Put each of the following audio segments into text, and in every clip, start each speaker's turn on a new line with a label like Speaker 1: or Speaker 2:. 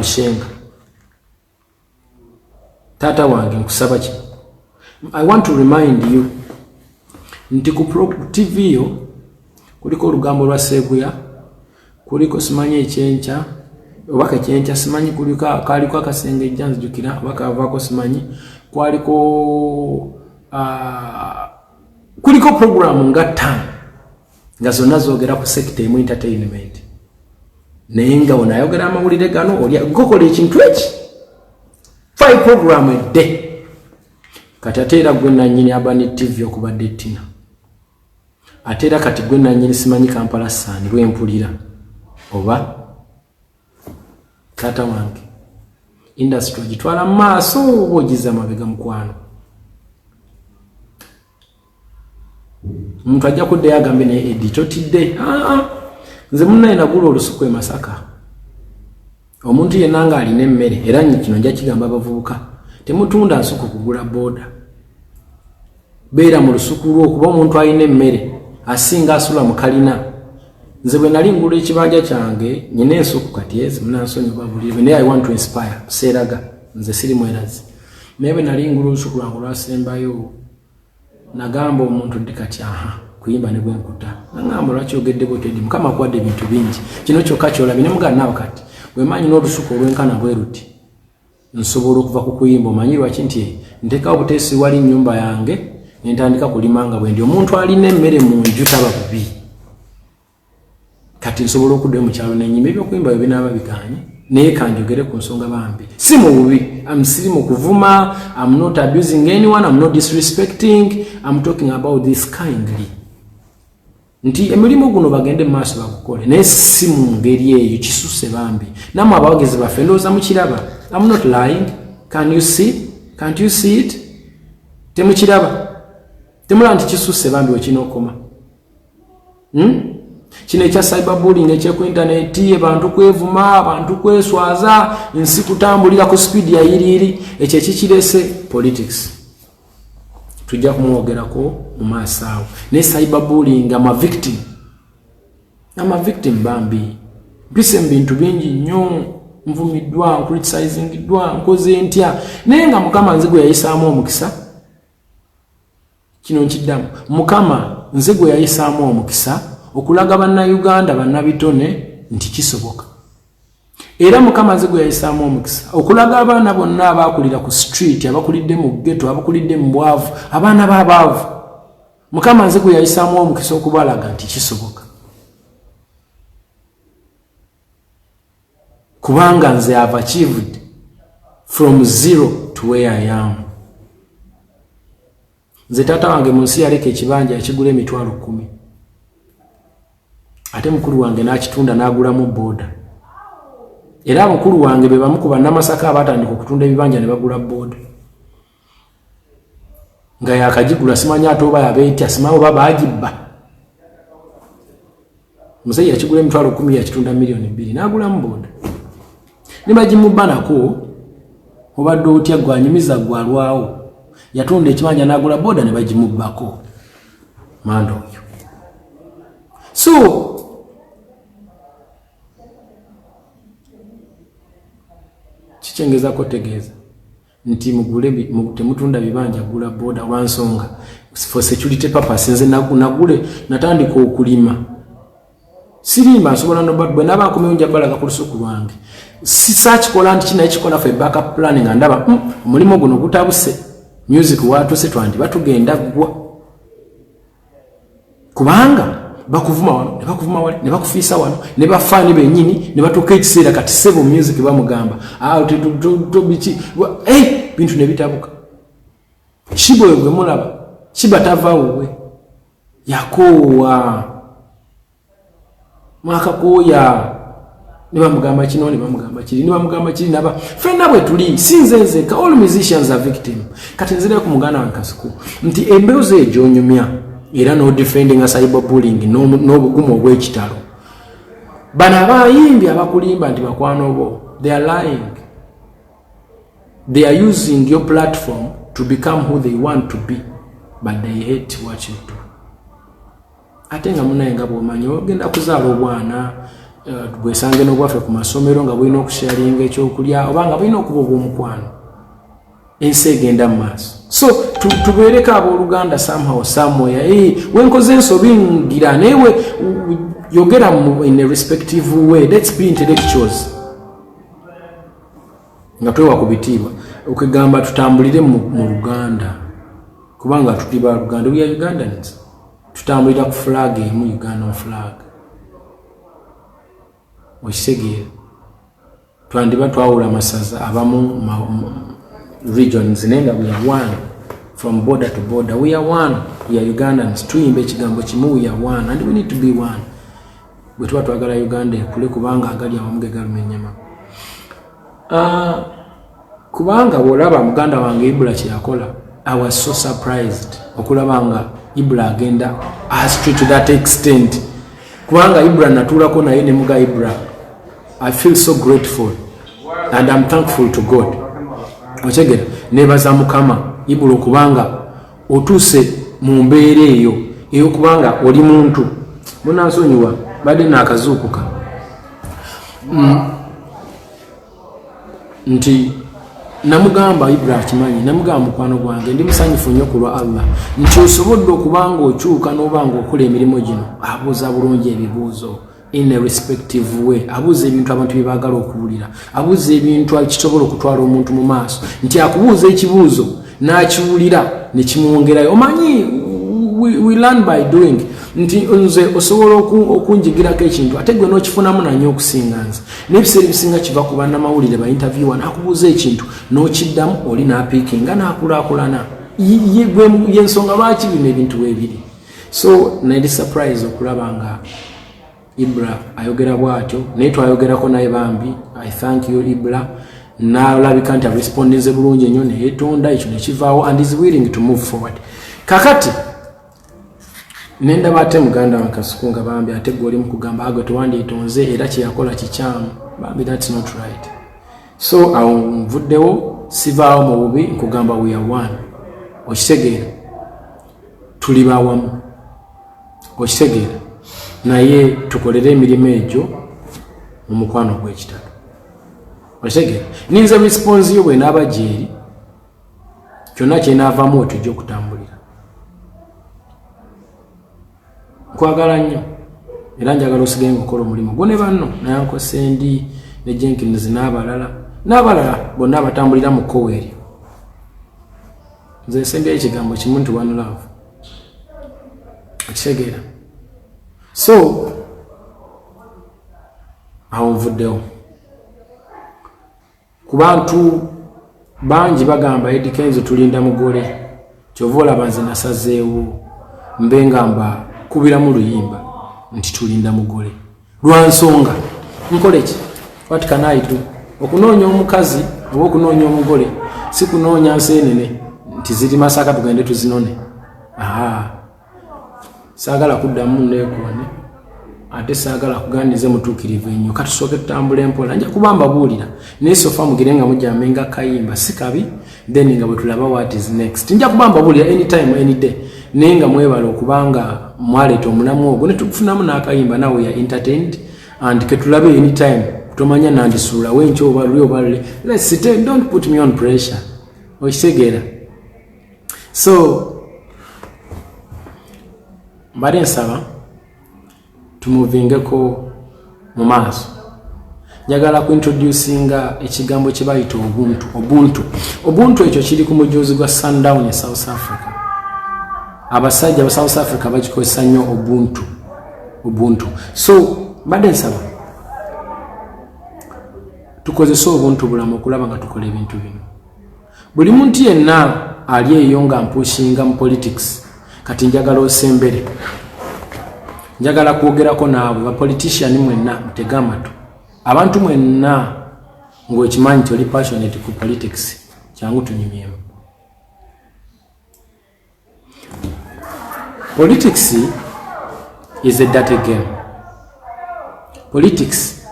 Speaker 1: Bushenga. Tata wange nkusaba ki. I want to remind you nti ku TV yo kuliko olugambo lwa Seguya, kuliko simanyi ekyencha obaka ekyencha simanyi kuliko kaliko akasenge janzi jukira obaka avako simanyi kwaliko kuliko program nga 5 nga zonna zogera ku sector emu entertainment nenga onayogera amawulire gano oli gokola ekintu eki 5 program a day kati atera gwe nanyini abani TV okubadde Tina atera kati gwe nanyini simanyi Kampala Sun lwempulira oba tata wange industry gitwala maaso obogiza mabega mukwano muntu ajja kudde yagambe ne editor tidde nze munnaye nagula olusuku e Masaka omuntu yenanga alina emmere era kino nja kigamba abavubuka temutunda nsuku kugula boda beera mu lusuku lwo kuba omuntu alina emmere asinga asula mu kalina nze bwe nali ngula ekibanja kyange nyina ensuku kati ezi munansonyi babulire naye I want to inspire seeraga nze siri mwerazi naye bwe nali ngula olusuku lwange lwasembayo nagamba omuntu ndi kati kuyimba ne bwenkuta nangamba lwaki ogedde bwotedi mukama akuwadde ebintu bingi kino kyokka kyolabye ne mugana nawe kati bwemanyi n'olusuku olwenkana bwe ruti nsobola okuva ku kuyimba omanyi lwaki nti ntekawo buteesi wali nnyumba yange nentandika kulimanga bwe ndi omuntu alina emmere mu nju taba bubi kati nsobola okuddayo mu kyalo nenyima ebyokuyimba bwe binaaba biganye naye kanjogere ku nsonga bambi si mu bubi siri mu kuvuma I'm not abusing anyone, I'm not disrespecting, I'm talking about this kindly nti emirimu guno bagende maaso bakukole naye si mu ngeri eyo kisuse bambi namwe abawagezi baffe ndowooza mukiraba I'm not lying. Can you see? Can't you see it? Temukiraba temula nti kisuse bambi wekinokoma kino ekya cyberbullying ekye ku internet abantu kwevuma abantu kweswaza nsi kutambulira ku speed ya yiriri ekye kikirese politics tujja kumwogerako mu maaso awo ne cyberbullying ama victim bambi bise bintu bingi nnyo nvumiddwa criticizingidwa nkoze ntya naye nga mukama nze gwe yayisaamu omukisa kino nkiddamu mukama nze gwe yayisaamu omukisa okulaga bannayuganda bannabitone nti kisoboka era mukama nze gwe yayisaamu omukisa okulaga abaana bonna abakulira ku street abakulidde mu ghetto abakulidde mu bwavu abaana b'abaavu mukama nze gwe yayisaamu omukisa okubalaga nti kisoboka kubanga nze have achieved from zero to where I am. Nze tata wange mu nsi yaleka ekibanja ekigula emitwalo 10 ate mukulu wange n'akitunda n'agulamu boda era mukulu wange be bamu ku bannamasaka abatandika okutunda ebibanja ne bagula boda nga yakagigula simanya ate oba yabeetya simanyi oba baagibba musajja yakigula emitwalo 10 yakitunda $2,000,000 n'agulamu boda ne bagimubba nako obadde otya gwanyumiza gwalwawo yatunda ekibanja n'agula boda ne bagimubbako mando oyo so kikyengezako tegeeza nti mugule temutunda bibanja gula boda wansonga for security purpose nze nagule natandika okulima sirima nsobola nobadwe nabakomyewo njabalaga ku lusuku lwange sikikola nti kinaye kikola for backup planning andaba omulimu guno gutabuse music watuse twandi batugenda gwa kubanga bakuvuma wano ne bakuvuma wali ne bakufiisa wano ne bafani benyini ne batuka ekiseera kati sebo music bamugamba bichi bintu ne bitabuka kibo gwe mulaba kibatavawe yakowa mwakakoya ne bamugamba kino ne bamugamba kiri ne bamugamba kiri naba fena bwe tuli sinzenze ka all musicians are victim kati nzire ku mugana wankasuku nti embeoze ejonyumya era no defending a cyberbullying no bugumo bw'ekitalo bana bayimbi abakulimba nti bakwano bo they are lying. They are using your platform to become who they want to be, but they hate what you do. Atenga munayenga bwomanyi ogenda kuzaala obwana bwesange n'ogwaffe ku masomero nga bulina okusharinga ekyokulya oba nga bulina okuba obw'omukwano ensi egenda mu maaso. So tubeereko abooluganda somehow somewhere wenkoze ensobi ngira newe yogera in a respective way. Let's be intellectuals nga twewa ku bitiibwa okugamba tutambulire mu Luganda kubanga tuli ba Luganda, we are Ugandans. Tutambulira ku flag emu, Ugandan flag. Okitegeera twandiba twawula amasaza abamu regions naye nga we are one from border to border. We are one, we are Ugandans. Tuyimba ekigambo kimu, we are one and we need to be one. Bwe tuba twagala Uganda ekule kubanga agali awamu ge galumenyema. Kubanga bw'olaba muganda wange Ibra kye yakola, I was so surprised okulabanga Ibra agenda astray to that extent. Kubanga Ibra natuulako naye ne muga Ibra, I feel so grateful and I'm thankful to God. Okitegeera nebaza Mukama Ibra kubanga otuuse mu mbeera eyo kubanga oli muntu munansonyiwa badde naakazuukuka nti namugamba Ibra akimanyi, namugamba mukwano gwange ndi musanyufu nnyo ku lwa Allah nti osobodde okubanga okyuka n'obanga okola emirimu gino. Abuuza bulungi ebibuuzo in a respective way, abuuza ebintu abantu bye baagala okuwulira, abuuza ebintu ekisobola okutwala omuntu mu maaso, nti akubuuza ekibuuzo n'akiwulira ne kimwongerayo. Omanyi we learn by doing. Nti nze osobola okunjigirako ekintu ate gwe n'okifunamu nanyo okusinga nze. N'ebiseera ebisinga kiva ku bannamawulire ba interviewer n'akubuuza ekintu n'okiddamu oli n'apiikinga n'akulaakulana. Y'ensonga lwaki bino ebintu weebiri. So nali surprise okulaba nga Ibra ayogera bw'atyo, naye twayogerako naye bambi. I thank you Ibra. N'alabika nti respondinze bulungi ennyo ne yeetonda ekyo ne kivaawo and is willing to move forward. Kakati nenda bate muganda wa Kasuku nga bambi ate goli mu kugamba agwe tewandyetonze era kye yakola kikyamu. Bambi that's not right. So awo nvuddewo sivaawo mu bubi nkugamba we are one. Okitegeera tuli bawamu. Okitegeera naye tukolere emirimu egyo mu mukwano gw'ekitalo. Okitegeera ninza response yo bwe naaba gyeri kyonna kyenaavaamu otujja okutambulira. Nkwagala nnyo era njagala osigaye ng'okola omulimu gwo ne banno nayankose ndi ne Jenkins n'abalala bonna abatambulira mu kkowa eryo. Nze nsembyayo ekigambo kimu nti one love. Okitegeera so awo nvuddewo ku bantu bangi bagamba Eddy Kenzo tulinda mugole kyova olaba nze nasazeewo mbe ngamba kubiramu luyimba nti tulinda mugole lwa nsonga nkole ki what can I do. Okunoonya omukazi oba okunoonya omugole si kunoonya nseenene nti ziri Masaka tugende tuzinone. Saagala kuddamu neekone ate saagala kugandize mutuukirivu ennyo katusooke tutambula empola nja kubamba buulira naye sofa mugire nga mujjambe nga kayimba si kabi then nga bwe tulaba what is next. Nja kubamba buulira anytime any day naye nga mwebala okubanga mwaleeta omulamu ogwo ne tukufunamu n'akayimba nawe we are entertained and ketulabe anytime tomanya nandisuula wenkyo oba luli oba lule. Let's sit, don't put me on pressure. Okitegeera so mbadde nsaba tumuvingeko mu maaso. Njagala kuintroducinga ekigambo kye bayita obuntu ekyo kiri ku mujuzi gwa Sundown e South Africa. Abasajja ba South Africa bakikozesa nnyo obuntu. So mbadde nsaba tukozese obuntu bulamu okulaba nga tukola ebintu bino. Buli muntu yenna ali eyo nga mpushinga mu politics kati njagala osembere. Njagala kwogerako naabwe ba politician mwenna mutega amatu. Abantu mwenna ng'okimanyi nti oli passionate ku politics kyangu tunyumyemu. Politics is a dirty game. Politics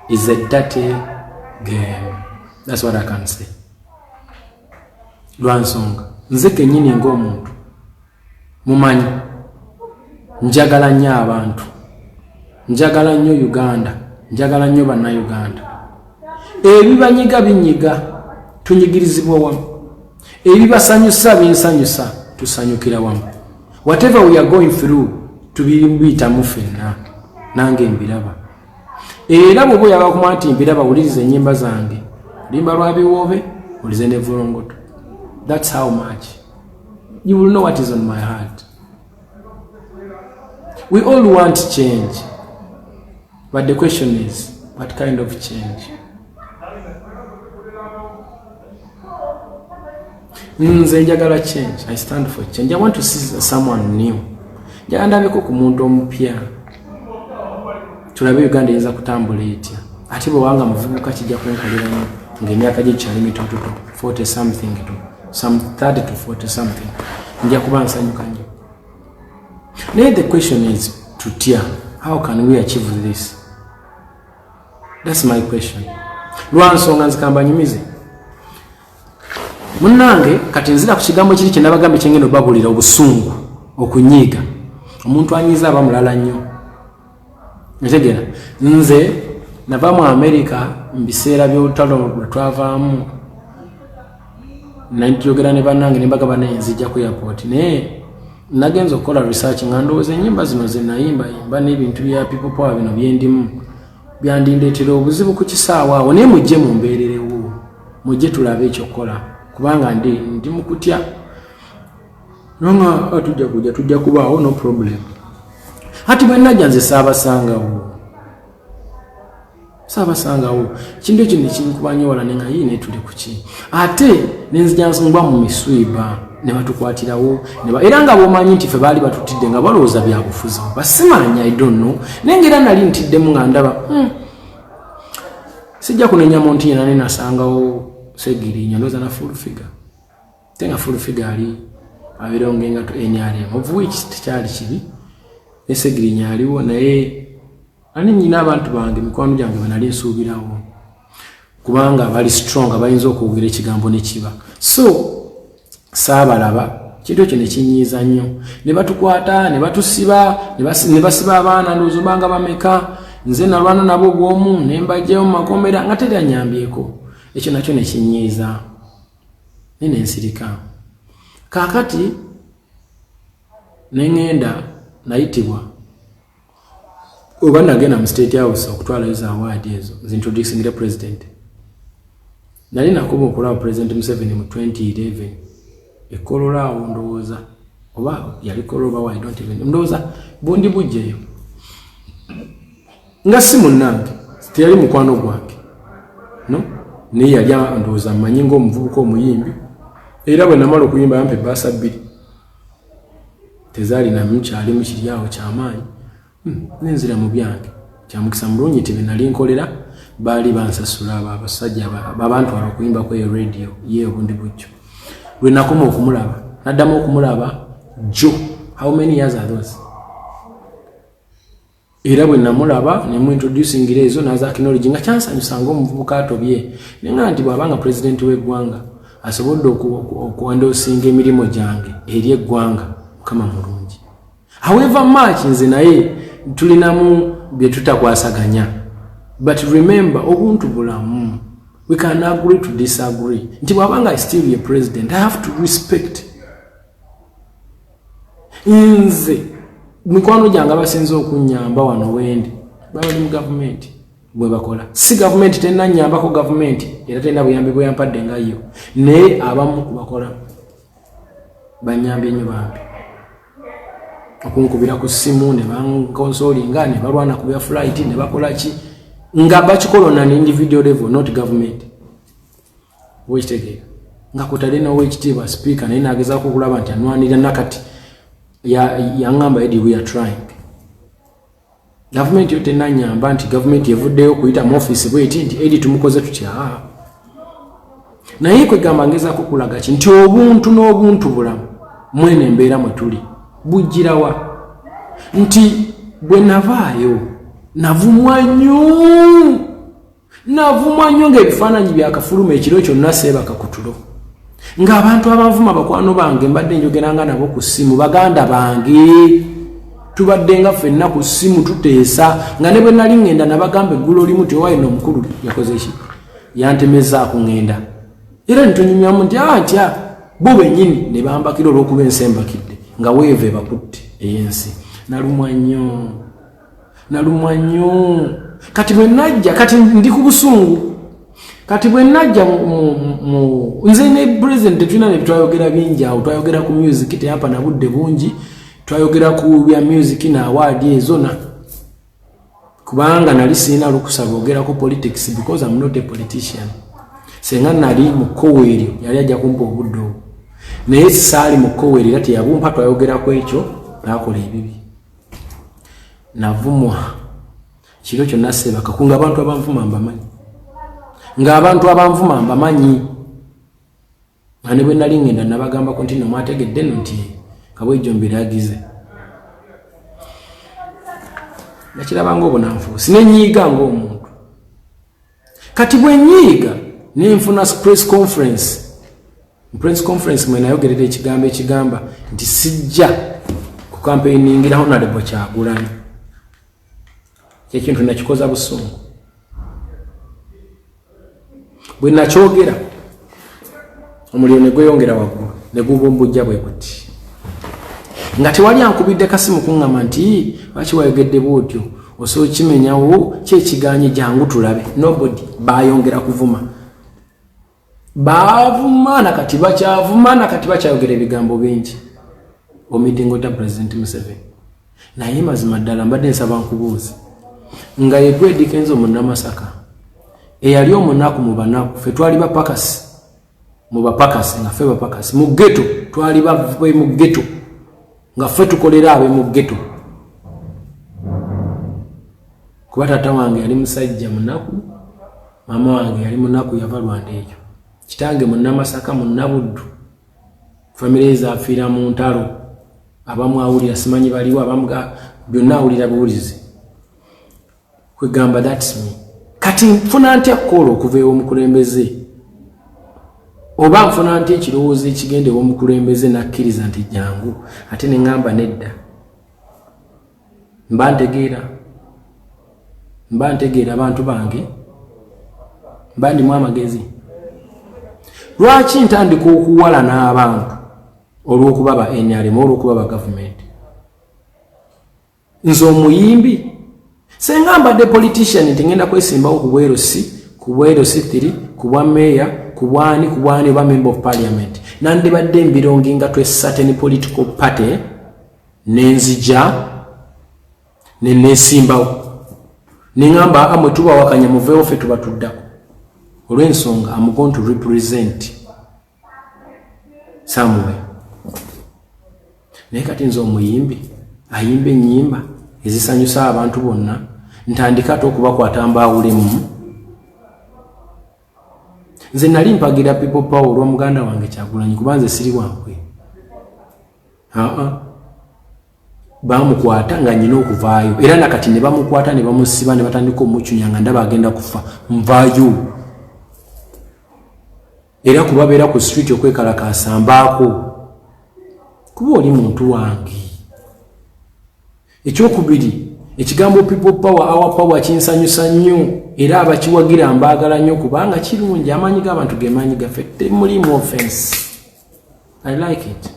Speaker 1: is a dirty game. That's what I can say. Lwansonga nze kennyini ng'omuntu mumanyi njagala nnyo abantu, njagala nnyo Uganda, njagala nnyo bannayuganda ebibanyiga binyiga tunyigirizibwa wamu ebibasanyusa binsanyusa tusanyukira wamu whatever we are going through tubiyitamu ffenna nange mbiraba era bwe bweyaba kumwa nti mbiraba wuliriza ennyimba zange limba lwa biwoobe ulize ne vulongoto that's how much you will know what is on my heart. We all want change, but the question is what kind of change? Nze njagala change. I stand for change. I want to see someone new. Njagandabeko ku muntu omupya tulabe Uganda yinza kutambula etya ate bwe wanga muvubuka kijja kwenkalira ng'emyaka gye kyali mitoto 40 something to some 30 to 40 something nja kuba nsanyuka nnyo. Now the question is tutya, how can we achieve this? That's my question. Lwansonga nzikamba nyumize munnange kati nzira ku kigambo kiri kye nabagambe kyengendo babulira obusungu okunyiiga omuntu anyiza abamulala nnyo. Ntegera nze nava mu America mbiseera by'olutalo twavaamu nantiyogera ne bannange ne mbagamba naye nzijja ku airport naye nagenza okukola research nga ndowooza ennyimba zino ze nayimba n'ebintu bya people power bino byendimu byandindeetera obuzibu ku kisaawa awo naye mujje mumbeererewo mujje tulabe ekyokukola kubanga ndi mu kutya nonga tujja kubaawo no problem. Hati bwe najja nze saabasangawo kintu ekyo nekinkubanyoola nenga yine tuli kuki ate nenzija nsangwa mu miswiba ne batukwatirawo era nga bomanyi nti ffe baali batutidde nga balowooza byabufuzi basimanya I don't know nengera nali ntiddemu nga ndaba sijja kunenya monti yena ne nasangawo Segirinya ndoza na full figure tenga full figure ali abirongenga to NRM of which tikyali kibi ne Segirinya aliwo naye ani nyina abantu bange mikwano gyange banali nsuubirawo kubanga bali strong abayinza okuwugira ekigambo ne kiba so saabalaba kintu ekyo ne kinyiiza nnyo ne batukwata ne batusiba ne basiba abaana ndowooza banga bameka nze nalwana nabo bw'omu ne mbajjayo mu makomera nga teri anyambyeko ekyo nakyo ne kinyiiza nene nsirika kaakati ne ngenda nayitibwa oba nagenda mu State House okutwala ezo award ezo zintroducing the president nali nakuba okulaba President Museveni mu 2011 ekolola awo ndowooza oba yali koloba wa I don't even ndowooza bundi bujjeyo nga si munnange teyali mukwano gwange no naye yali ndowooza mmanyi ng'omuvubuka omuyimbi era bwe namala okuyimba yampa ebbaasa 2 tezaalina mukyali mu kiryawo ky'amaanyi nenzira mu byange kyamukisa mulungi tebe nali nkolera baali bansasula abasajja abantu abakuyimba ku radio ye obundi bujjo lwe nakoma okumulaba naddamu okumulaba jo how many years are those era bwe namulaba ne mu introducing ezo naza knowledge nga kyansanyusa ng'omuvubuka atobye nenga nti bw'abanga president w'eggwanga asobodde okuwandoosinga emirimu gyange eri eggwanga mukama mulungi however much nze naye tulinamu bye tutakwasaganya but remember obuntu bulamu we can agree to disagree nti bw'abanga still a president I have to respect nze mikwano gyange abasinza okunyamba wano wendi bali mu government bwe bakola si government tena nyambako government era tena buyambi bweyampadde nga yo naye abamu kubakola banyambye nnyo bambi okunkubira ku simu ne bankonsolinga ne balwana ku bya flight ne bakola ki nga bakikola na individual level not government wekitegera nga kutali na wekitiibwa speaker naye nagezaako okulaba nti anwanira nakati yangamba edi we are trying government yote nanyamba nti government yevuddeyo okuyita mu office bweti nti edi tumukoze tutya naye kwegamba ngezaako okulaga ki nti obuntu n'obuntu bulamu mwene embeera mwe tuli bujjirawa nti bwe navaayo navumwa nnyo ng'ebifaananyi byakafuluma ekiro kyonna seebaka ku tulo ng'abantu abanvuma bakwano bange mbadde njogeranga nabo ku ssimu baganda bange tubadde nga ffenna ku ssimu tuteesa nga ne bwe nali ŋŋenda nabagambe eggulo limu tewaino omukulu yakoze ki yantemezaako ŋŋenda era nitunyumyamu nti atya bo bennyini ne bambakira olw'okuba ensi embakidde nga weeva ebakutte ey'ensi nalumwa nnyo kati bwe najja kati ndi ku busungu kati bwe najja nze ne president tetulina ne twayogera bingi awo twayogera ku music teyapa na budde bungi twayogera ku bya music na award ezona kubanga nali sina lukusa bogera ku politics because I'm not a politician senga nali mu koweri yali ajja kumpa obuddo naye sali mu koweri ate yabumpa twayogera ku ekyo nakola ebibi navumwa kiro kyonna sebaka kunga abantu abanvuma mbamanyi nga abantu abanvuma mbamanyi ane bwe nali ŋŋenda nabagamba ko nti no mwategedde no nti kabwejjo mbiragize nakirabanga obunanfuusi nenyiiga ng'omuntu kati bwe nyiiga nenfuna press conference mwe nayogerera ekigambo ekigamba nti sijja ku campaigningira Honorable Kyagulanyi ekintu nakikoza busungu bwe nakyogera omuliro ne gweyongera waggulu ne gubumbujja bwe guti nga tewali ankubidde kasimu kuŋŋamba nti lwaki wayogedde bwotyo osobola kimenyawo kyekiganye jangu tulabe nobody bayongera kuvuma bavuma nakati bakyayogera ebigambo bingi omitingota President Museveni naye mazima ddala mbadde nsaba nkubuuze nga yegwedika enzo munnamasaka eyali omunaku mu banaku ffe twali bapakasi mu bapakasi nga ffe bapakasi mu ghetto twali bave mu ghetto nga ffe tukolera abe mu ghetto kuba taata wange yali musajja munaku mama wange yali munaku yava Rwanda ekyo kitange munnamasaka munnabuddu famire ezaafiira mu ntalo abamu awulira simanyi baliwo abamu byonna awulira buwulizi kwegamba that's me kati nfuna ntya kola okuva ew'omukulembeze oba nfuna ntya ekirowoozo ekigenda ew'omukulembeze nakkiriza nti jangu ate ne ŋŋamba nedda mba ntegeera abantu bange mba ndimu amagezi lwaki ntandika okuwala n'abantu olw'okuba ba NRM olw'okuba ba gavumenti nze omuyimbi senga mbadde politician nti ngenda kwesimbawo ku bwerosi 3 ku bwa meya ku bwani oba member of parliament nandibadde mbirongi nga twesate ni political party nenzija nesimbawo ningamba amwe tuba wakanya muveewo ffe tuba tuddako olw'ensonga I'm going to represent somewhere naye kati nze omuyimbi ayimba ennyimba ezisanyusa abantu bonna ntandika ate okubakwata mbaawulemu nze nali mpagira people power olw'omuganda wange Kyagulanyi kuba nze siri wankwe bamukwata nga nyina okuvaayo era nakati ne bamukwata ne bamusiba ne batandika omucunya nga ndaba agenda kufa nvaayo era kubabeera ku street okwekalakaasa mbaako kuba oli muntu wange ekyokubiri ekigambo people power our power kinsanyusa nnyo era abakiwagira mbaagala nnyo kubanga kirungi amaanyi g'abantu gemaanyi gaffe temulimu offense I like it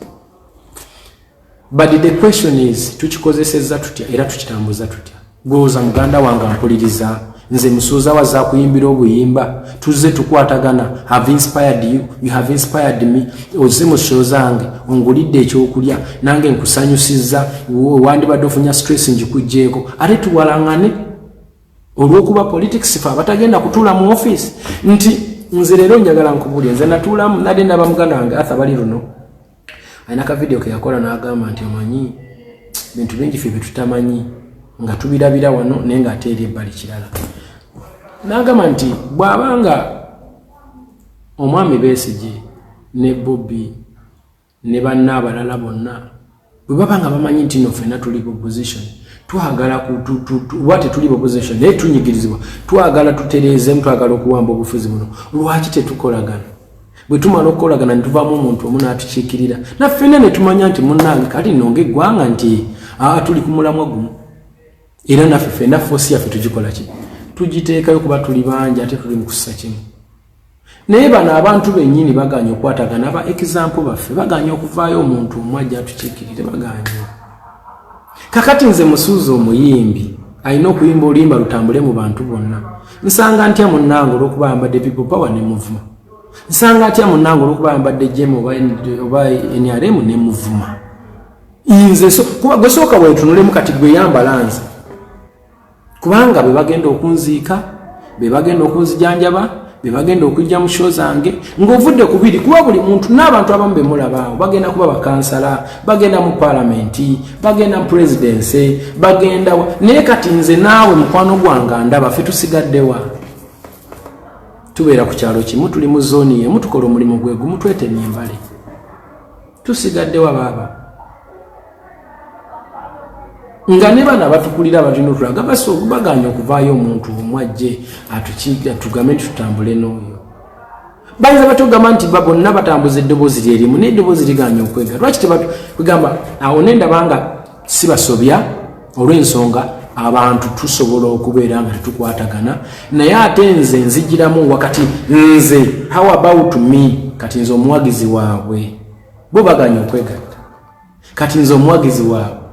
Speaker 1: but the question is tukikozesezza tutya era tukitambuza tutya gwoza muganda wange ampuliriza nze musuuza waza kuyimbira obuyimba tuzze tukwatagana have inspired you have inspired me ozze mu show zange ongulidde ekyokulya nange nkusanyusizza wandibadde ofunya stress njikujjeeko ate tuwalaŋŋane olw'okuba politics fe abatagenda kutuula mu office nti nze leero njagala nkubulya nze natuulamu nadde ndaba muganda wange Arthur bali luno alina ka video ke yakola n'agamba nti omanyi bintu bingi ffe betutamanyi nga tubirabira wano naye ng'ate eri ebbali kirala n'agamba nti bw'abanga omwami Besigye ne Bobby ne banna abalala bonna bwe baba nga bamanyi nti no ffenna tuli opposition twagala wate tuli opposition naye tunyigirizibwa twagala tutereezemu twagala okuwamba obufuzi buno lwaki tetukolagana bwe tumala okukolagana ne tuvaamu omuntu omu n'atukiikirira naffenna ne tumanya nti munnange kati nonga eggwanga nti tuli ku mulamwa gumu era naffe ffenna force yaffe tugikola ki tugiteekayo kuba tuli bangi ate tuli mu kussa kimu naye bano abantu bennyini baganya okwatagana aba example baffe baganya okuvaayo omuntu omu ajja atukiikirire baganya kakati nze musuuza omuyimbi alina okuyimba oluyimba lutambule mu bantu bonna nsanga ntya munnange olw'okuba ayambadde people power ne muvuma nsanga atya munnange olw'okuba ayambadde jemu oba NRM ne muvuma nze kuba gwe sooka weetunulemu kati gwe yambala nze kubanga be bagenda okunziika be bagenda okunzijanjaba be bagenda okujja mu show zange ng'ovudde ku biri kuba buli muntu n'abantu abamu be mulabaawo bagenda kuba bakansala bagenda mu palamenti bagenda mu presidency bagenda naye kati nze naawe mukwano gwange ndaba ffe tusigaddewa tubeera ku kyalo kimu tuli mu zooni yemu tukola omulimu gwe gumu twetemye embale tusigaddewa baaba nga ne bana batukulira abatino tulaga baganya okuvaayo omuntu omwajje atugambe nti tutambule n'oyo bayinza batugamba nti bonna batambuza eddoboozi lyerimu n'eddoboozi liganya okwega lwaki tebatugamba awo nendabanga si basobya olw'ensonga abantu tusobola okubeera nga tetukwatagana naye ate nze nzigiramu wakati nze how about me kati nze omuwagizi waabwe bo baganya okwegatta kati nze omuwagizi waabwe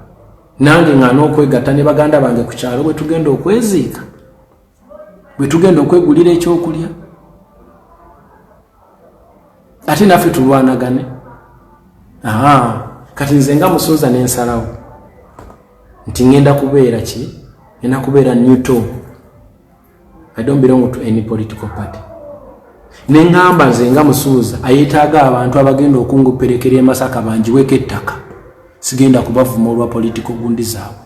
Speaker 1: nange ngana okwegatta ne baganda bange ku kyalo bwe tugenda okweziika bwe tugenda okwegulira ekyokulya ate naffe tulwanagane kati nze nga musuuza n'ensalawo nti ngenda kubeera ki ngenda kubeera neutral. I don't belong to any political party. Nengamba nze nga musuuza ayetaaga abantu abagenda okunguperekera e Masaka banjiweke ettaka sigenda kubavuma olwa political gundi zaabwe.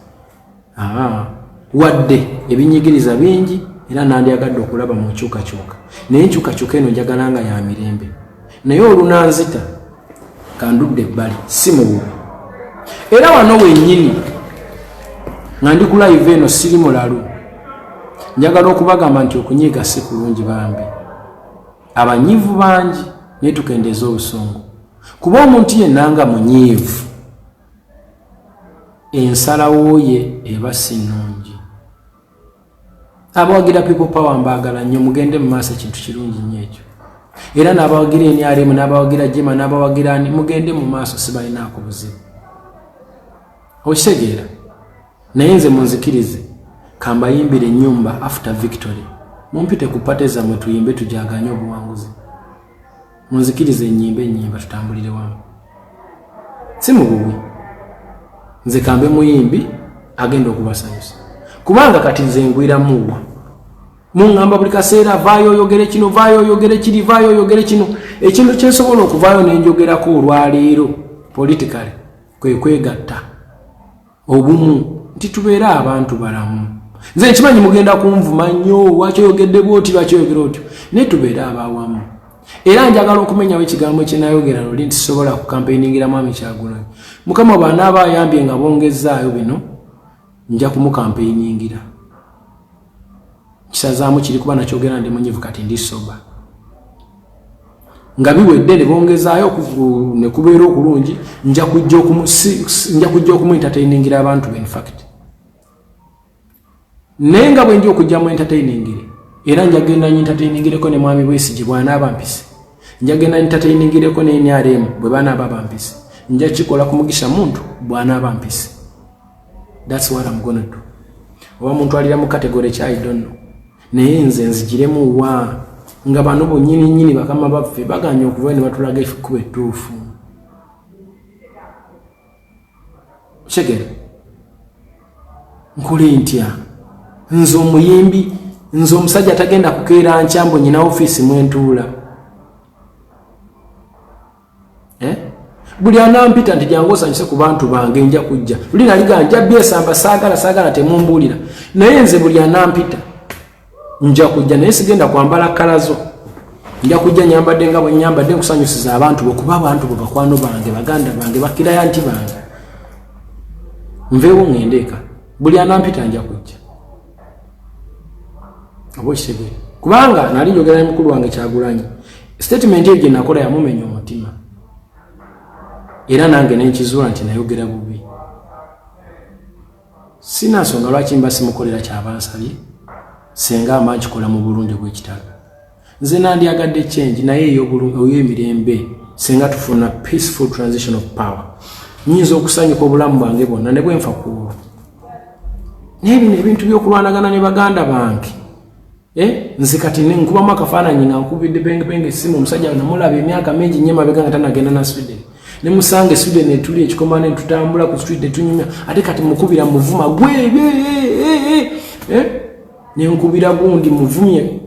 Speaker 1: Wadde ebinyigiriza bingi era nandyagadde okulaba mu nkyukakyuka naye enkyukakyuka eno njagala nga ya mirembe naye olunanzita kandudde ebbali si mu bubi era wano wennyini nga ndi ku live eno siri mulalu njagala okubagamba nti okunyiiga si kulungi bambi abanyiivu bangi naye tukendeeza obusungu kuba omuntu yenna nga munyiivu ensalawo ye eba si nnungi. Abawagira people power mbaagala nnyo mugende mu maaso ekintu kirungi nnyo ekyo era n'abawagira NRM n'abawagira Jema n'abawagira mugende mu maaso sibalinaako buzibu okitegeera naye nze munzikirize kambayimbire ennyumba after victory mumpite ku pate zammwe tuyimbe tujaganye obuwanguzi munzikirize ennyimba tutambulire wamu si mu bubi nze kambe muyimbi agenda okubasanyusa kubanga kati nze ngwira muwa mungamba buli kaseera vaayo oyogere kino vaayo oyogere kiri vaayo oyogere kino ekintu kyensobola okuvaayo nenjogerako olwaleero politically kwe kwegatta obumu nti tubeera abantu balamu nze nkimanyi mugenda kunvuma nnyo lwaki oyogedde bwoti lwaki oyogera otyo naye tubeera abawamu era njagala okumenyawo ekigambo kyenayogera luli nti sobola kukampeiningira Mwami Kyagulanyi Mukama bw'anaaba ayambye nga bongezaayo bino nja kumukampeiningira kisazaamu kiri kuba nakyogera ndi munyivu kati ndi soba nga biwedde ne bongezaayo ne kubeera okulungi nja kujja okumu-entertainingira abantu be in fact naye nga bwe ndi okujja mu entertainingire era njagenda nyi-entertainingireko ne Mwami Bwesigye bw'anaaba mpise njagenda nyi-entertainingireko ne NRM bwe banaaba bampise nja kikola ku Mugisha Muntu bw'anaaba mpise. That's what I'm gonna do. Oba muntu alira mu category kya I don't know naye nze nzigiremu wa nga bano bonnyini bakama baffe baganya okuva ne batulaga ekkubo ettuufu kigere nkuli ntya nze omuyimbi nze omusajja tagenda kukeera nkyambo nyina ofiisi mwentuula buli anampita nti jangu osanyuse ku bantu bange nja kujja buli naliga nja byesamba saagala temumbuulira naye nze buli anampita nja kujja naye sigenda kwambala kalazo nja kujja nyambadde nga bwe nyambadde nkusanyusiza abantu bwe abantu bo bakwano bange baganda bange bakiraya nti bange nveewo ngendeeka buli anampita nja kujja oba okitegeera kubanga nali njogera ne mukulu wange Kyagulanyi statement eyo gye nakola yamumenya omutima era nange nenkizuula nti nayogera bubi sina nsonga lwaki mba simukolera kyabansabye senga amakikola mu bulungi bw'ekitalo. Nze nandyagadde change naye ey'emirembe senga tufuna peaceful transition of power. Nyinza okusanyuka obulamu bwange bwonna ne bwenfa kuolwo. Naye bino ebintu by'okulwanagana ne baganda bange nze kati nkubamu akafaananyi nga nkubidde benge simu omusajja namulaba emyaka mingi nnyo emabega nga tanagenda na Sweden. Ne musange Sweden etuli ekikoma ne tutambula ku street etunyumya ate kati mukubira muvuma gwe ne nkubira gundi muvumye.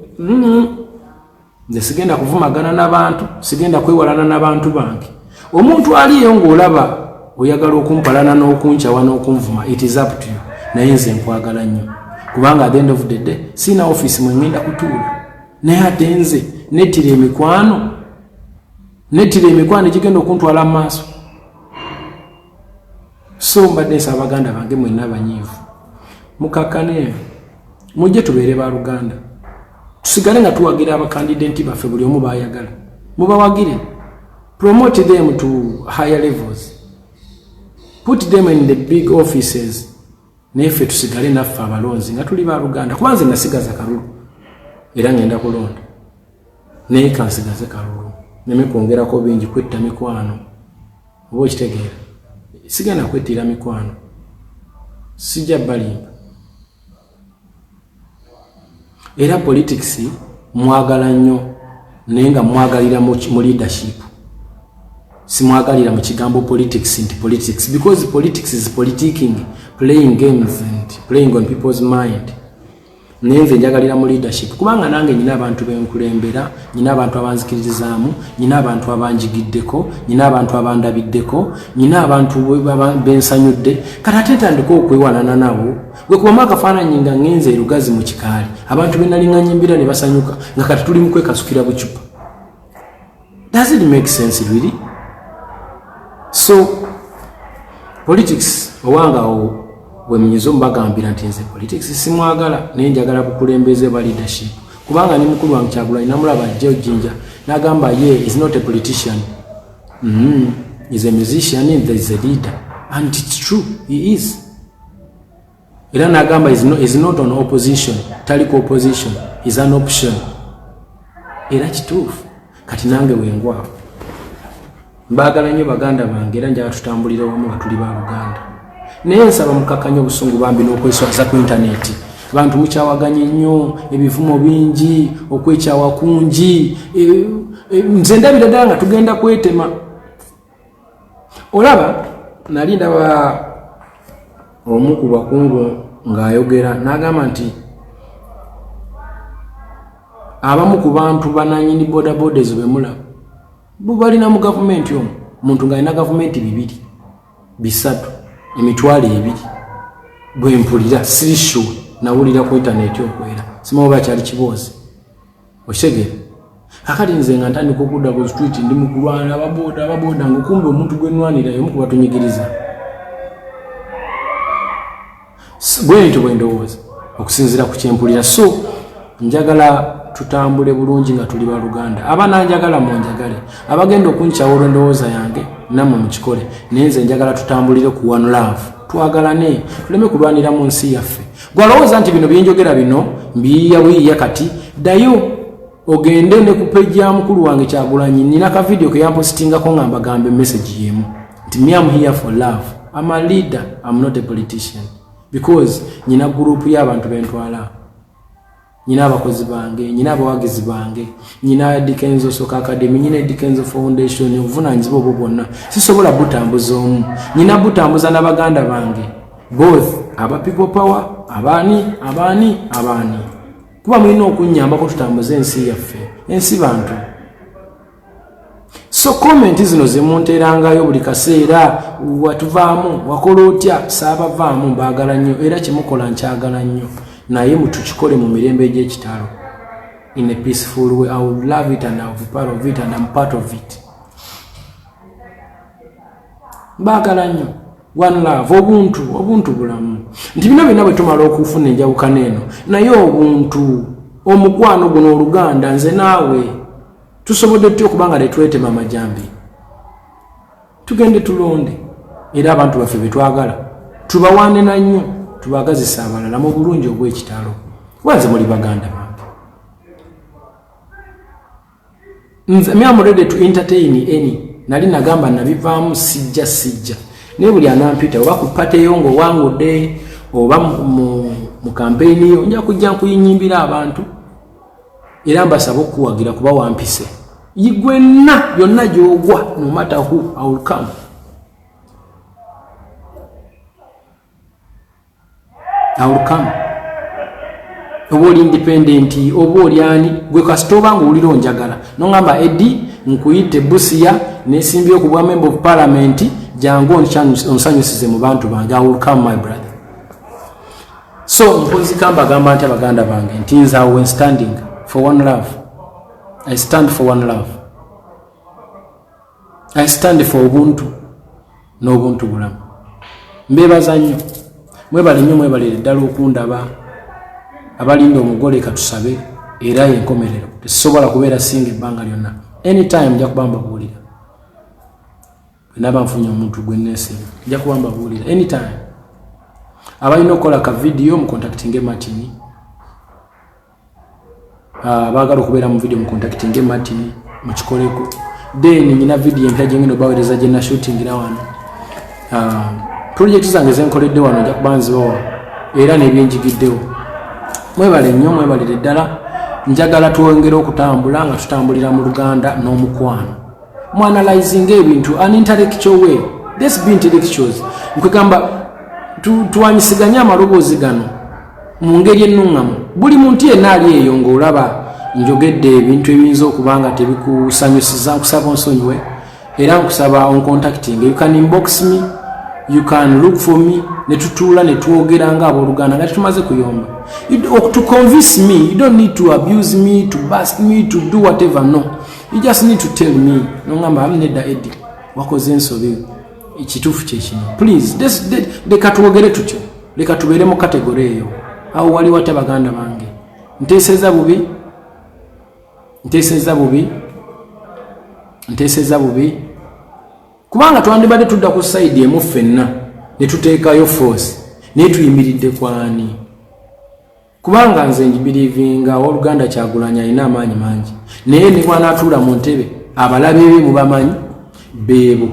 Speaker 1: Nze sigenda kuvumagana n'abantu, sigenda kwewalana n'abantu bange. Omuntu aliyo ng'olaba oyagala okumpalana n'okunkyawa n'okunvuma, it is up to you. Naye nze nkwagala nnyo kubanga at the end of the day sina office mwe ngenda kutuula. Naye ate nze nettira emikwano egigenda okuntwala mu maaso. So mbadde nsaba baganda bange mwenna abanyiivu mukakkane mujje tubeere ba Luganda, tusigale nga tuwagira abakandidenti baffe buli omu baayagala mubawagire, promote them to higher levels, put them in the big offices. Neffe tusigale naffe abalonzi nga tuli ba Luganda kuba nze nasigaza kalulu era ngenda kulonda naye kansigaze kalulu neme kwongerako bingi kwetta mikwano oba okitegeera sigenda kwettira mikwano sijja balimba. Era politics mwagala nnyo naye nga mwagalira mu leadership, simwagalira mu kigambo politics nti politics, because politics is politicking, playing games and playing on people's mind. Nenze njagalira mu leadership kubanga nange nyina abantu benkulembera, nyina abantu abanzikirizaamu, nyina abantu abanjigiddeko, nyina abantu abandabiddeko, nyina abantu bensanyudde. Kati tandika okwewanana nabo gwe kuba akafaananyi nga ngenze erugazi mu kikaali abantu benalinga nyimbira ne basanyuka nga kati tuli mu kwekasukira bucupa. Does it make sense really? So politics owanga we mnyizo mbagambira nti nze politics simwagala naye njagala bukulembeze ba leadership kubanga ni mukulu wange Kyagulanyi namulaba ajja ojinja nagamba ye is not a politician, is a musician and there is a leader, and it's true he is. Era nagamba is not on opposition, taliko opposition, is an option. Era kituufu kati nange wengwa mbagala nnyo baganda bange era njagala tutambulire wamu nga tuli ba Luganda. Naye nsaba mukakanya obusungu bambi n'okweswaza ku internet. Bantu mukyawaganye nnyo ebivumo bingi okwekyawa kungi nze ndabira ddala nga tugenda kwetema. Olaba nali ndaba omu ku bakungu ng'ayogera n'agamba nti abamu ku bantu bananyini boda borders bemulaba bubalina mu gavumenti omwo muntu ng'alina gavumenti 2 3 emitwalo 2 bwe mpulira sisho nawulira ku internet okwera simawo bakyali kiboozi okitegeera. Kakati nze nga ntandika okudda ku street ndi mu kulwana ababoda ng'okumbe omuntu gwe nnwanira y'omu ku batunyigiriza bwentyo bwe ndowooza okusinziira ku kyempulira. So njagala tutambule bulungi nga tuli ba Luganda. Abananjagala munjagale, abagenda okunkyawa olw'endowooza yange nammwe mukikole, naye nze njagala tutambulire ku one love, twagalane tuleme kulwanira mu nsi yaffe. Gwalowooza nti bino byenjogera bino mbiyiyawiiya kati ddayo ogende ne ku page ya mukulu wange Kyagulanyi nina ka video ke yampositingako nga mbagambe message yemu nti me am here for love, I'm a leader, I'm not a politician, because nyina group y'abantu bentwala, nyina abakozi bange, nyina abawagizi bange, nyina Dikenzo Soka Academy, nyina Dikenzo Foundation, obuvunanyizibwa obwo bwonna sisobola butambuza omu, nyina butambuza n'abaganda bange both aba people power, abani kuba mulina okunyambako tutambuze ensi yaffe, ensi bantu. So comment zino zemunterangayo buli kaseera watuvaamu wakola otya saabavaamu mbaagala nnyo era kyemukola nkyagala nnyo, naye mutukikole mu mirembe egy'ekitalo in a peaceful way. I would love it and I will be part of it and I'm part of it. Mbaagala nnyo one love, obuntu bulamu. Nti bino byonna bwe tumala okufuna enjawukana eno naye obuntu omukwano guno Oluganda nze naawe tusobodde tutya okubanga tetwetema amajambi, tugende tulonde era abantu baffe betwagala tubawaane na nnyo tubagazisa abalala mu bulungi obw'ekitalo wanze muli baganda bange me am ready to entertain any nali nagamba nabivaamu sijja naye buli anampita oba ku pate yo ng'owangudde oba mu kampeyini yo nja kujja nkuyinyimbira abantu era mbasaba okuwagira kuba wampise yigwenna yonna gy'ogwa no matter who I will come. Oba oli independent oba oli ani gwe kasita oba ng'owulira onjagala nongamba Eddie nkuyite Busia n'esimbye okubwa member of parliament jangu onsanyusize mu bantu bange. I will come my brother. So mpozi kamba gamba nti abaganda bange nti nze when standing for one love. I stand for one love. I stand for ubuntu n'obuntu bulamu. Mbebaza nnyo mwebale nnyo mwebalire ddala okundaba abalinda omugole katusabe era yenkomerero tesobola kubeera singa ebbanga lyonna anytime nja kubamba buulira naba nfunye omuntu gwe nneesinga nja kubamba buulira anytime abalina okukola ka video mu contacting Martin baagala okubeera mu video mu contacting Martin mukikoleko then nyina video empya gyengenda obaweereza gye na shooting era wano project zange zenkoledde wano nja kubanzibawa era n'ebyenjigiddewo mwebale nnyo mwebalire ddala njagala twongere okutambula nga tutambulira mu Luganda n'omukwano mwanalizing ebintu an intellectual way. Let's be intellectuals. Nkugamba tuwanyisiganya amaloboozi gano mu ngeri ennungamu buli muntu yenna ali eyo ng'olaba njogedde ebintu ebiyinza okubanga tebikusanyusiza nkusaba onsonyiwe era nkusaba on contacting. You can inbox me, you can look for me, netutuula netwogera nga abooluganda nga tumaze kuyomba. To convince me, you don't need to abuse me, to bust me, to do whatever. No, you just need to tell me nongamba amneda Eddie wakoze ensobe ekituufu kyekino. Please leka twogere tutyo, leka tubeere mu kategori eyo. Awo wali wate baganda bange nteeseza bubi kubanga twandibadde tudda ku side emu ffenna ne tuteekayo force ne tuyimiridde kwani kubanga nze njibirivinga Oluganda Kyagulanyi alina amaanyi mangi naye ne bw'anaatuula mu ntebe abalabe be mubamanyi beebo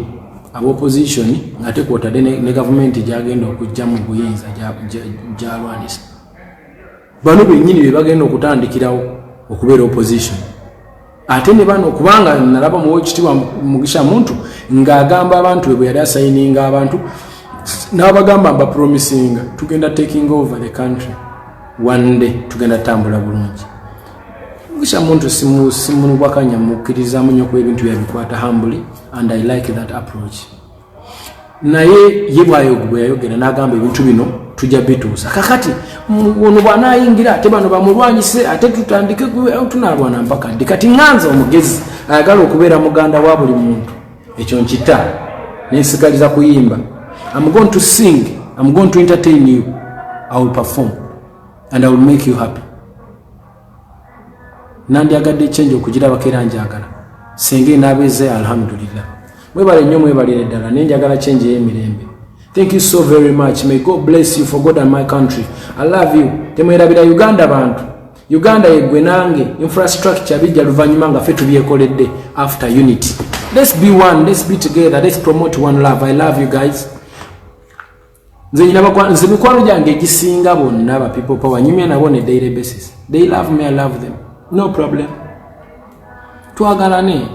Speaker 1: ab'opposition nga tekwotadde ne gavumenti gyagenda okujja mu buyinza gyalwanisa bano bennyini be bagenda okutandikirawo okubeera opposition. Ate ne bano kubanga nalaba mu ekitiibwa Mugisha Muntu ng'agamba abantu bwe yali asayininga abantu n'abagamba mba promising tugenda taking over the country one day tugenda tambula bulungi. Mugisha Muntu simubakanya mukkiriza munyo ku ebintu byabikwata humbly and I like that approach. Naye ye bwayogera n'agamba ebintu bino tujja bituusa kakati ono bw'anaayingira ate bano bamulwanyise ate tutandike tunalwana mpaka ddi kati ŋŋanza omugezi ayagala okubeera muganda wa buli muntu ekyo nkita nensigaliza kuyimba. I'm going to sing, I'm going to entertain you, I will perform and I will make you happy. Nandyagadde change okugirabako era njagala senga enaabeeze alhamdulillah. Mwebale nnyo mwebalire ddala nenjagala change y'emirembe. Thank you so very much. May God bless you for God and my country. I love you. Temwerabira Uganda bantu. Uganda yegwe nange infrastructure bijja luvannyuma nga ffe tubyekoledde after unity. Let's be one, let's be together, let's promote one love. I love you guys. Nze mikwano gyange egisinga bonna ba people power nyumya nabo ne daily basis. They love me, I love them. No problem. Twagalane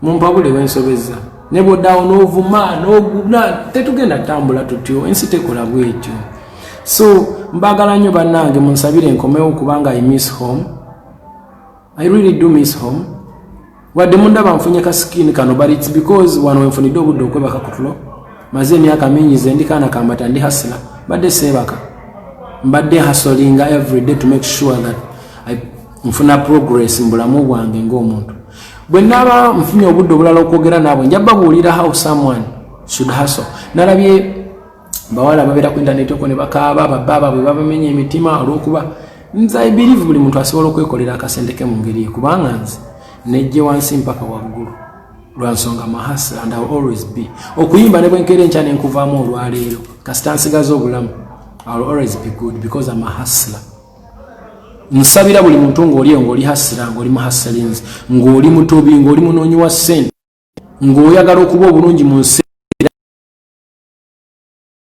Speaker 1: mumpabule wensobezza. Nebo down ovuma n'oguna tetugenda tambula tutyo ensi tekola bwetyo. So mbagala nnyo bannange munsabire nkomewo kubanga I miss home. I really do miss home. Wadde mundaba nfunye ka skin kano but it's because wano wenfunidde obudde okwebaka kutulo maze emyaka mingi ze ndikaana kambata ndi hasila badde seebaka mbadde hasolinga every day to make sure that nfuna progress mbulamu bwange ng'omuntu. Bwe naba mfunye obudde obulala okwogera nabwe njaba buulira how someone should hustle. Nalabye bawala babeera ku internet okwo ne bakaaba bababa bwe babamenye emitima olw'okuba nze I believe buli muntu asobola okwekolera akasente ke mu ngeri kubanga nze nejje wansi mpaka waggulu lwansonga mahasla and I will always be. Okuyimba ne bwenkere enkya ne nkuvaamu olwaleero kasita nsigaza obulamu, I will always be good because I'm a hustler. Nsabira buli muntu ng'oliyo ng'oli hustler, ng'oli muhustlinzi, ng'oli mutobi, ng'oli munoonyi wa ssente, ng'oyagala okuba obulungi mu nsi.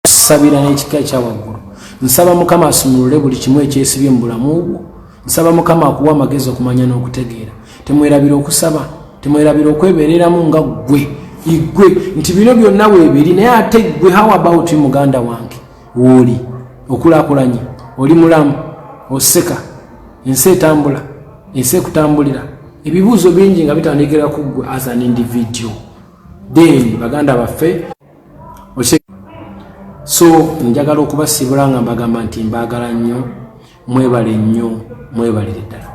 Speaker 1: Nsabira n'ekika ekya waggulu. Nsaba Mukama asumulule buli kimu ekyesibye mu bulamu bwo. Nsaba Mukama akuwa amagezi okumanya n'okutegeera. Temwerabira okusaba, temwerabira okwebeereramu nga ggwe igwe nti bino byonna weebiri, naye ate ggwe how about muganda wange w'oli okulaakulanye, oli mulamu, oseka, ensi etambula, ensi ekutambulira, ebibuuzo bingi nga bitandikira ku ggwe as an individual. Then baganda baffe so njagala okubasibula nga mbagamba nti mbaagala nnyo, mwebale nnyo, mwebalire ddala.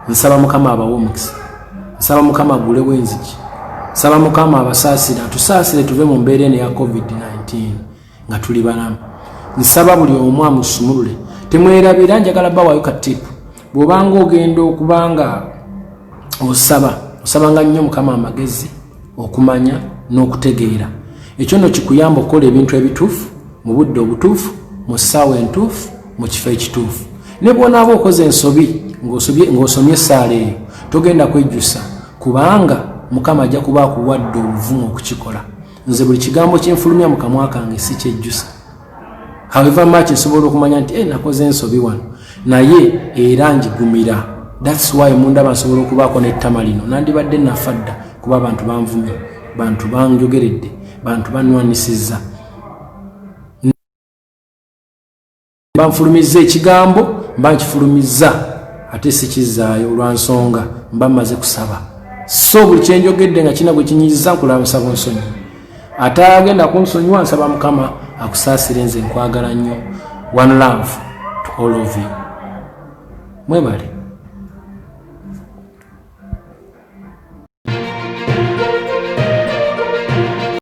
Speaker 1: Nsaba Mukama abawe omukisa, nsaba Mukama agulewo enzigi, nsaba Mukama abasaasire, atusaasire tuve mu mbeera eno ya COVID-19 nga tuli balamu. Nsaba buli omu amusumulule. Temwerabira, njagala bawayo katipu. Bw'obanga ogenda okubanga osabanga nnyo Mukama amagezi okumanya n'okutegeera. Ekyo nno kikuyamba okukola ebintu ebituufu mu budde obutuufu, mu ssaawa entuufu, mu kifo ekituufu. Ne bw'onaaba okoze ensobi ng'osomye essaala eyo, togenda kwejjusa kubanga Mukama ajja kuba akuwadde obuvumu okukikola. Nze buli kigambo kyenfulumya mu kamwa kange si kyejjusa. However much nsobola okumanya nti nakoze ensobi wano, naye era njigumira. That's why mundaba nsobola okubaako n'ettama lino. Nandibadde nafa dda kuba abantu banvumye, bantu banjogeredde, bantu banwanisizza. Banfulumizza ekigambo, mba nkifulumizza ate sikizaayo olwansonga mba mmaze kusaba. So buli kyenjogedde nga kina gwe kinyiiza nkulaba nsaba nsonyi. Ate agenda kunsonyiwa nsaba Mukama akusaasire, nze nkwagala nnyo. One love to all of you. Mwebale.